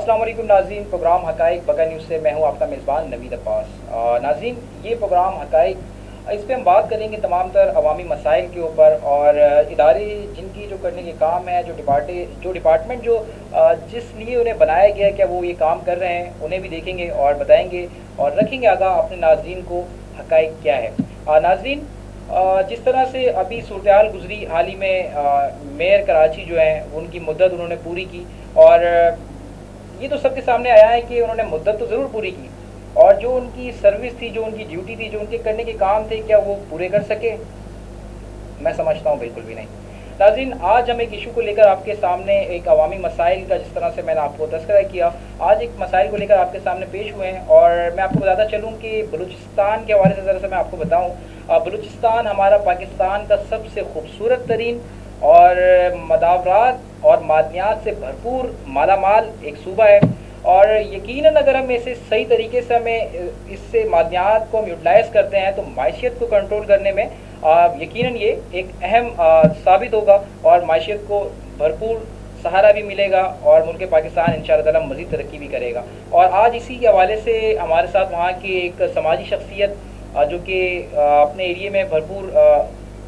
अस्सलाम वालेकुम नाज़रीन, प्रोग्राम हक़ाइक़ बगा न्यूज़ से मैं हूं आपका मेज़बान नवीद अब्बास। नाज़रीन, ये प्रोग्राम हक़ाइक़, इस पे हम बात करेंगे तमाम तर अवामी मसाइल के ऊपर और इदारे जिनकी जो करने के काम है, जो डिपार्टमेंट जिस लिए उन्हें बनाया गया है, क्या वो ये काम कर रहे हैं, उन्हें भी देखेंगे और बताएंगे और रखेंगे आगाह अपने नाज़रीन को हक़ाइक़ क्या है। नाज़रीन, जिस तरह से अभी सूरत हाल गुजरी हाल ही में, मेयर कराची जो हैं उनकी मुद्दत उन्होंने पूरी की और ये तो सबके सामने आया है कि उन्होंने मुद्दत तो ज़रूर पूरी की और जो उनकी सर्विस थी, जो उनकी ड्यूटी थी, जो उनके करने के काम थे, क्या वो पूरे कर सके? मैं समझता हूँ बिल्कुल भी नहीं। नाज़रीन, आज हम एक इशू को लेकर आपके सामने, एक अवामी मसाइल का, जिस तरह से मैंने आपको तज़किरा किया, आज एक मसाइल को लेकर आपके सामने पेश हुए हैं और मैं आपको बताता चलूँ कि बलूचिस्तान के हवाले से ज़रा सा मैं आपको बताऊँ। बलूचिस्तान हमारा पाकिस्तान का सबसे खूबसूरत तरीन और मदावरात और मादनियात से भरपूर मालामाल एक सूबा है और यकीनन अगर हम इसे सही तरीके से इससे मादनियात को हम यूटिलाइज़ करते हैं तो माइशियत को कंट्रोल करने में यकीनन ये एक अहम साबित होगा और माइशियत को भरपूर सहारा भी मिलेगा और मुल्क पाकिस्तान इंशाअल्लाह ताला मज़ीद तरक्की भी करेगा। और आज इसी के हवाले से हमारे साथ वहाँ की एक समाजी शख्सियत जो कि अपने एरिए में भरपूर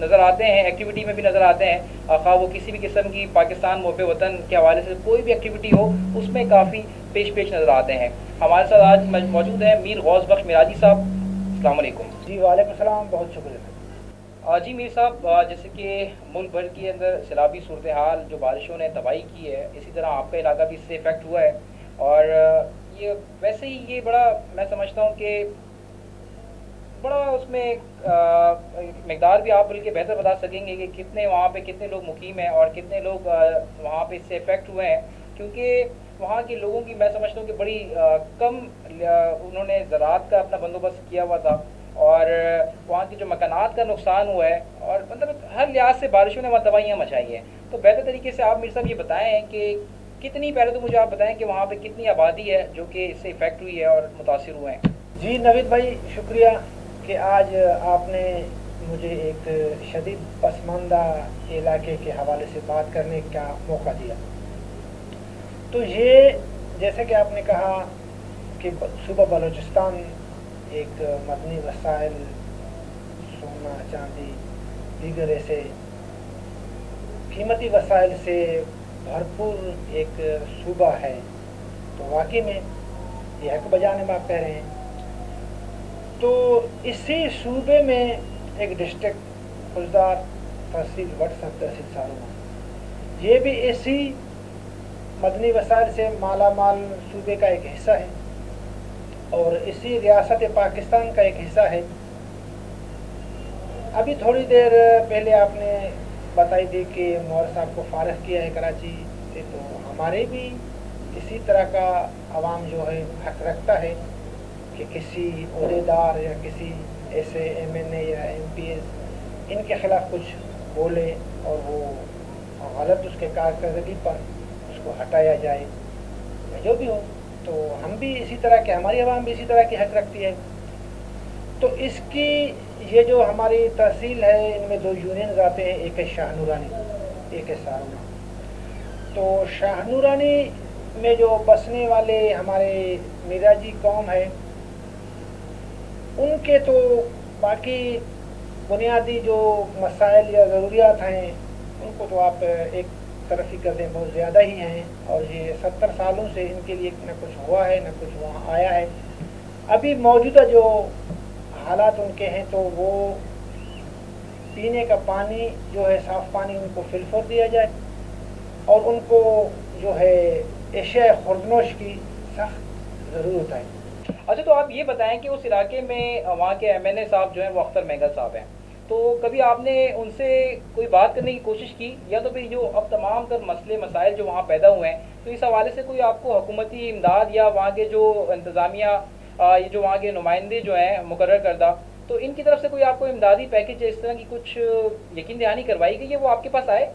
नज़र आते हैं, एक्टिविटी में भी नज़र आते हैं, खा वो किसी भी किस्म की पाकिस्तान मोहब्बे वतन के हवाले से कोई भी एक्टिविटी हो उसमें काफ़ी पेश नज़र आते हैं। हमारे साथ आज मौजूद हैं मीर गौस बख्श मिराजी साहब। अस्सलाम वालेकुम। जी वालेकुम सलाम, बहुत शुक्रिया। जी मीर साहब, जैसे कि मुल्क भर के अंदर सैलाबी सूरत हाल जो बारिशों ने तबाही की है, इसी तरह आपका इलाका भी इससे इफ़ेक्ट हुआ है और ये वैसे ही ये बड़ा, मैं समझता हूँ कि बड़ा उसमें मकदार भी आप बल्कि बेहतर बता सकेंगे कि कितने वहाँ पे कितने लोग मुकीम हैं और कितने लोग वहाँ पे इससे इफ़ेक्ट हुए हैं, क्योंकि वहाँ के लोगों की मैं समझता हूँ कि बड़ी कम उन्होंने ज़राअत का अपना बंदोबस्त किया हुआ था और वहाँ के जो मकानात का नुकसान हुआ है और मतलब हर लिहाज से बारिशों ने वहाँ तबाहियाँ मचाई हैं। तो बेहतर तरीके से आप मीर साहब ये बताएँ कि कितनी, पहले तो मुझे आप बताएँ कि वहाँ पर कितनी आबादी है जो कि इससे इफ़ेक्ट हुई है और मुतासिर हुए हैं। जी नवीद भाई, शुक्रिया कि आज आपने मुझे एक शदीद पसमानदा इलाके के हवाले से बात करने का मौका दिया। तो ये जैसे कि आपने कहा कि सूबा बलूचिस्तान एक मदनी वसाइल, सोना चांदी, दीगर ऐसे कीमती वसाइल से भरपूर एक सूबा है, तो वाकई में ये हक बजाने में आप कह रहे हैं। तो इसी सूबे में एक डिस्ट्रिक्ट फुलदार तहसील व्हाट्सएप तहसील सारूमा, ये भी इसी मदनी वसाइल से माला माल सूबे का एक हिस्सा है और इसी रियासत पाकिस्तान का एक हिस्सा है। अभी थोड़ी देर पहले आपने बताई थी कि मौर साहब को फारग किया है कराची से, तो हमारे भी इसी तरह का आवाम जो है हक रखता है कि किसी ओहदेदार या किसी ऐसे MNA या MPs इनके ख़िलाफ़ कुछ बोले और वो गलत उसके कारकर्दगी पर उसको हटाया जाए या जो भी हो। तो हम भी इसी तरह के, हमारी आवाम भी इसी तरह की हक रखती है। तो इसकी ये जो हमारी तहसील है, इनमें दो यूनियन आते हैं, एक है शाह नूरानी, एक है सारूमा। तो शाह नूरानी में जो बसने वाले हमारे मिराजी कौम है, उनके तो बाकी बुनियादी जो मसाइल या ज़रूरियात हैं उनको तो आप एक तरफ ही कर दें, बहुत ज़्यादा ही हैं और ये 70 सालों से इनके लिए न कुछ हुआ है न कुछ वहाँ आया है। अभी मौजूदा जो हालात उनके हैं तो वो पीने का पानी जो है, साफ़ पानी उनको फिल्टर दिया जाए और उनको जो है एशिया खुर्दनोश की सख्त ज़रूरत है। अच्छा, तो आप ये बताएं कि उस इलाके में वहाँ के MNA साहब जो हैं वो अख्तर मेंगल साहब हैं, तो कभी आपने उनसे कोई बात करने की कोशिश की, या तो फिर जो अब तमाम तर मसले मसाइल जो वहाँ पैदा हुए हैं, तो इस हवाले से कोई आपको हुकूमती इमदाद या वहाँ के जो इंतज़ामिया, ये जो वहाँ के नुमाइंदे जो हैं मुकर्रर करदा, तो इनकी तरफ से कोई आपको इमदादी पैकेज इस तरह की कुछ यकीन दहानी करवाई गई है, वो आपके पास आए?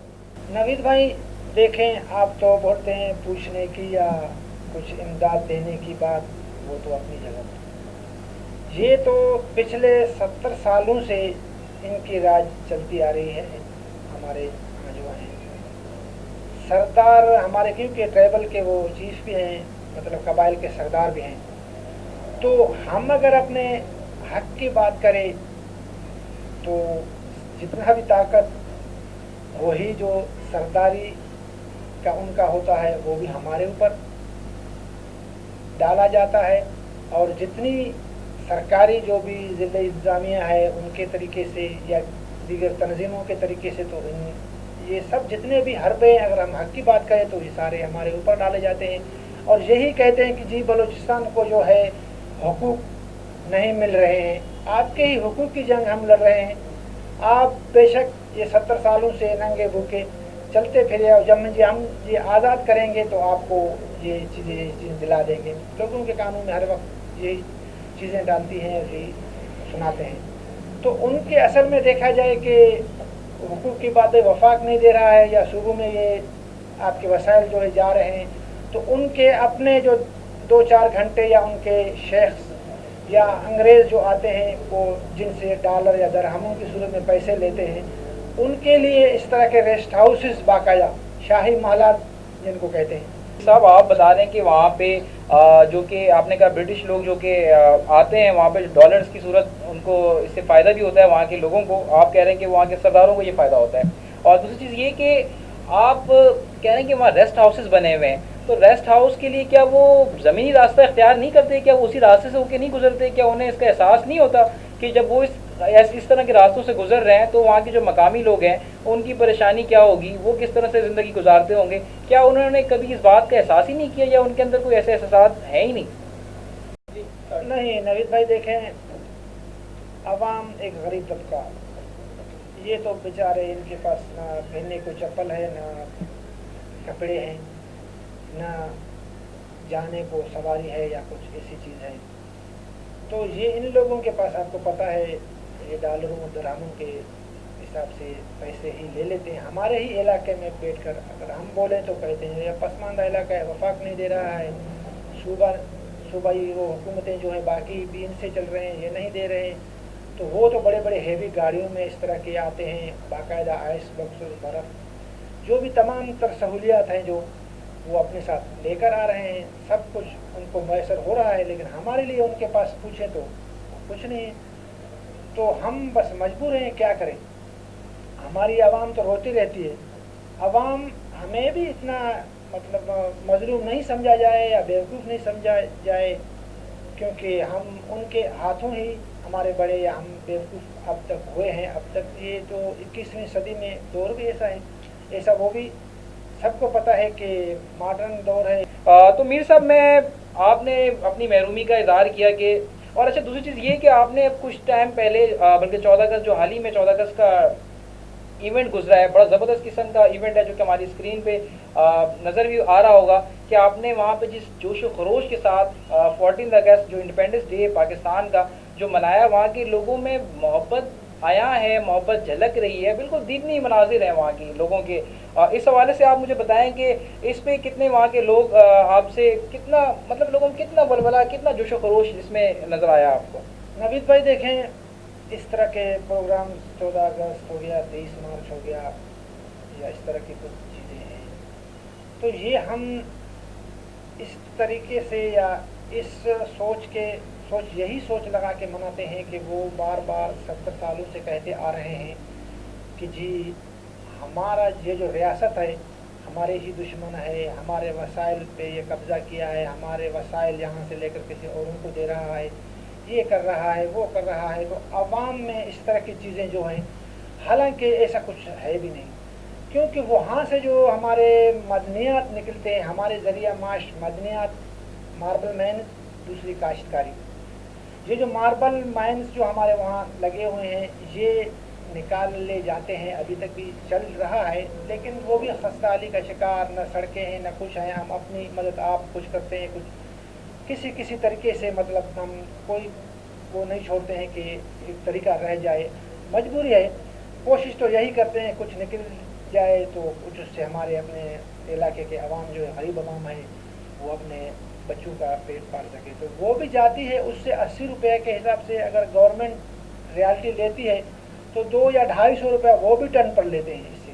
नवीद भाई देखें, आप तो बोलते हैं पूछने की या कुछ इमदाद देने की बात, वो तो अपनी जगह पर। ये तो पिछले 70 सालों से इनकी राज चलती आ रही है। हमारे यहाँ जो हैं सरदार हमारे, क्योंकि ट्राइबल के वो चीफ भी हैं, मतलब कबाइल के सरदार भी हैं। तो हम अगर अपने हक की बात करें तो जितना भी ताकत वही जो सरदारी का उनका होता है वो भी हमारे ऊपर डाला जाता है, और जितनी सरकारी जो भी ज़िला इंतज़ामिया है उनके तरीके से या दीगर तंजीमों के तरीके से, तो ये सब जितने भी हरबे अगर हम हक की बात करें तो ये सारे हमारे ऊपर डाले जाते हैं, और यही कहते हैं कि जी बलूचिस्तान को जो है हुकूक नहीं मिल रहे हैं, आपके ही हुकूक की जंग हम लड़ रहे हैं। आप बेशक ये 70 सालों से नंगे भूखे चलते फिरे, और जब हम ये आज़ाद करेंगे तो आपको ये चीज़ें दिला देंगे। लोगों के कानून में हर वक्त यही चीज़ें डालती हैं और यही सुनाते हैं। तो उनके असल में देखा जाए कि हुकूक की बातें वफाक नहीं दे रहा है, या सूबों में ये आपके वसाइल जो है जा रहे हैं, तो उनके अपने जो 2-4 घंटे या उनके शेख या अंग्रेज़ जो आते हैं वो जिनसे डॉलर या दरहमों की सूरत में पैसे लेते हैं, उनके लिए इस तरह के रेस्ट हाउसेस बाकायदा शाही महलात जिनको कहते हैं। साहब आप बता रहे हैं कि वहाँ पे जो कि आपने कहा ब्रिटिश लोग जो कि आते हैं वहाँ पे डॉलर्स की सूरत उनको इससे फ़ायदा भी होता है वहाँ के लोगों को, आप कह रहे हैं कि वहाँ के सरदारों को ये फ़ायदा होता है। और दूसरी चीज़ ये कि आप कह रहे हैं कि वहाँ रेस्ट हाउसेस बने हुए हैं, तो रेस्ट हाउस के लिए क्या वो ज़मीनी रास्ता इख्तियार नहीं करते, क्या वो उसी रास्ते से होकर नहीं गुजरते, क्या उन्हें इसका एहसास नहीं होता कि जब वो इस तरह के रास्तों से गुजर रहे हैं तो वहाँ के जो मकामी लोग हैं उनकी परेशानी क्या होगी, वो किस तरह से ज़िंदगी गुजारते होंगे, क्या उन्होंने कभी इस बात का एहसास ही नहीं किया, या उनके अंदर कोई ऐसे एहसास है ही नहीं? नहीं नवीद भाई, देखें अवाम एक गरीब तबका, ये तो बेचारे इनके पास ना पहनने को चप्पल है, ना कपड़े हैं, ना जाने को सवारी है या कुछ ऐसी चीज़ है। तो ये इन लोगों के पास आपको पता है ये डॉलरों और दरहमों के हिसाब से पैसे ही ले लेते हैं। हमारे ही इलाके में बैठकर अगर हम बोलें तो कहते हैं यह पसमानदा इलाका है, वफाक नहीं दे रहा है, सूबाई वो हुकूमतें जो है बाकी भी इनसे चल रहे हैं, ये नहीं दे रहे हैं। तो वो तो बड़े बड़े हेवी गाड़ियों में इस तरह के आते हैं, बाकायदा आइस बॉक्स बर्फ़ जो भी तमाम तर सहूलियात हैं जो वो अपने साथ लेकर आ रहे हैं, सब कुछ उनको मैसर हो रहा है, लेकिन हमारे लिए उनके पास पूछे तो कुछ नहीं है। तो हम बस मजबूर हैं, क्या करें। हमारी आवाम तो रोती रहती है, आवाम हमें भी इतना मतलब मजलूम नहीं समझा जाए या बेवकूफ़ नहीं समझा जाए, क्योंकि हम उनके हाथों ही हमारे बड़े या हम बेवकूफ़ अब तक हुए हैं। अब तक ये तो 21वीं सदी में दौर भी ऐसा है, ऐसा वो भी सबको पता है कि मॉडर्न दौर है। तो मीर साहब मैं आपने अपनी महरूमी का इजहार किया कि, और अच्छा दूसरी चीज़ ये कि आपने कुछ टाइम पहले बल्कि 14 अगस्त जो हाल ही में 14 अगस्त का इवेंट गुजरा है, बड़ा ज़बरदस्त किस्म का इवेंट है जो कि हमारी स्क्रीन पे नज़र भी आ रहा होगा कि आपने वहाँ पे जिस जोश व खरोश के साथ 14 अगस्त जो इंडिपेंडेंस डे पाकिस्तान का जो मनाया, वहाँ के लोगों में मोहब्बत आया है, मोहब्बत झलक रही है, बिल्कुल दीनी मनाजिर हैं वहाँ के लोगों के। इस हवाले से आप मुझे बताएं कि इस पे कितने वहाँ के लोग आपसे कितना मतलब लोगों में कितना बलबला, कितना जोश व खरोश इसमें नज़र आया आपको? नवीद भाई देखें, इस तरह के प्रोग्राम 14 अगस्त हो गया, 23 मार्च हो गया, या इस तरह की कुछ चीज़ें हैं, तो ये हम इस तरीके से या इस सोच यही सोच लगा के मनाते हैं कि वो बार बार 70 सालों से कहते आ रहे हैं कि जी हमारा ये जो रियासत है हमारे ही दुश्मन है, हमारे वसाइल पे ये कब्ज़ा किया है, हमारे वसाइल यहाँ से लेकर किसी और को दे रहा है, ये कर रहा है, वो कर रहा है। तो आवाम में इस तरह की चीज़ें जो हैं, हालांकि ऐसा कुछ है भी नहीं, क्योंकि वहाँ से जो हमारे मदनियात निकलते हैं, हमारे ज़रिया माश मदनियात, मार्बल माइंस, दूसरी काश्तकारी, ये जो मार्बल माइंस जो हमारे वहाँ लगे हुए हैं ये निकाल ले जाते हैं, अभी तक भी चल रहा है, लेकिन वो भी खस्ताहाली का शिकार, न सड़कें हैं न कुछ है। हम अपनी मदद आप कुछ करते हैं, कुछ किसी तरीके से मतलब हम कोई वो नहीं छोड़ते हैं कि एक तरीका रह जाए, मजबूरी है। कोशिश तो यही करते हैं कुछ निकल जाए तो कुछ उससे हमारे अपने इलाके के अवाम जो है गरीब अवाम है वो अपने बच्चों का पेट पाल सके। तो वो भी जाती है, उससे 80 रुपये के हिसाब से अगर गवर्नमेंट रियल्टी लेती है तो 200 या 250 रुपये वो भी टर्न पर लेते हैं। इससे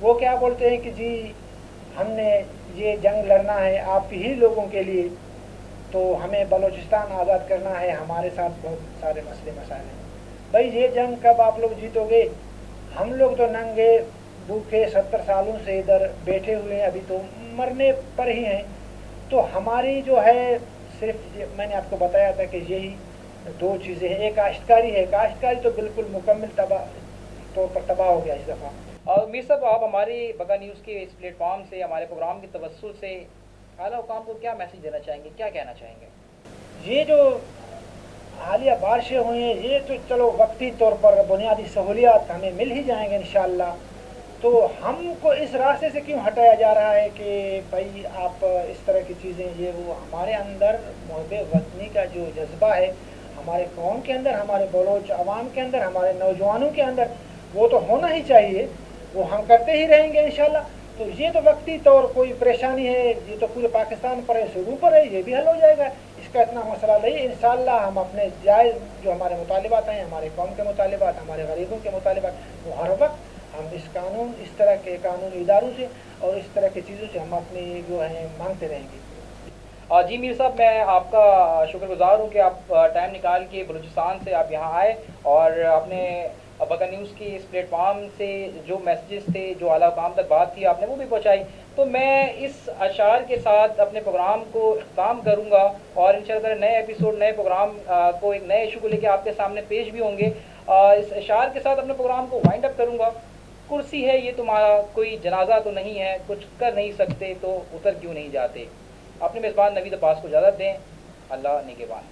वो क्या बोलते हैं कि जी हमने ये जंग लड़ना है आप ही लोगों के लिए, तो हमें बलूचिस्तान आज़ाद करना है, हमारे साथ बहुत सारे मसले मसाइल हैं। भाई ये जंग कब आप लोग जीतोगे? हम लोग तो नंगे भूखे 70 सालों से इधर बैठे हुए हैं, अभी तो मरने पर ही हैं। तो हमारी जो है सिर्फ मैंने आपको बताया था कि यही दो चीज़ें हैं। एक काश्तकारी है, काश्तकारी तो बिल्कुल मुकम्मल तौर पर तबाह हो गया इस दफ़ा। और मीर साहब, आप हमारे बका न्यूज़ के इस प्लेटफॉर्म से, हमारे प्रोग्राम के तवस्सुल से आला हुकाम को क्या मैसेज देना चाहेंगे, क्या कहना चाहेंगे? ये जो हालिया बारिशें हुई हैं ये तो चलो वक्ती तौर पर बुनियादी सहूलियात हमें मिल ही जाएंगे इंशाअल्लाह। तो हमको इस रास्ते से क्यों हटाया जा रहा है कि भाई आप इस तरह की चीज़ें, ये वो हमारे अंदर मुहब्बे वतनी का जो जज्बा है हमारे कौम के अंदर, हमारे बलोच अवाम के अंदर, हमारे नौजवानों के अंदर, वो तो होना ही चाहिए, वो हम करते ही रहेंगे इंशाअल्लाह। तो ये तो वक्ती तौर कोई परेशानी है, ये तो पूरे पाकिस्तान पर है, शुरू पर है, ये भी हल हो जाएगा, इसका इतना मसला नहीं। इंशाअल्लाह हम अपने जायज़ जो हमारे मुतालिबात हैं, हमारे कौम के मुतालिबात, हमारे गरीबों के मुतालिबात, वो हर वक्त हम इस तरह के कानूनी इदारों से और इस तरह की चीज़ों से हम अपनी जो है मांगते रहेंगे। जी मीर साहब, मैं आपका शुक्रगुजार हूँ कि आप टाइम निकाल के बलूचिस्तान से आप यहाँ आए और आपने बका न्यूज़ की इस प्लेटफॉर्म से जो मैसेजेस थे, जो आला हुकाम तक बात थी, आपने वो भी पहुँचाई। तो मैं इस अशार के साथ अपने प्रोग्राम को इख्तिताम करूँगा और इंशाअल्लाह नए एपिसोड, नए प्रोग्राम को एक नए इशू को लेकर आपके सामने पेश भी होंगे। इस अशार के साथ अपने प्रोग्राम को वाइंड अप करूँगा। कुर्सी है ये तुम्हारा, कोई जनाजा तो नहीं है, कुछ कर नहीं सकते तो उतर क्यों नहीं जाते। अपने मेज़बान नवीद अब्बास को इजाज़त दें। अल्लाह निगहबान।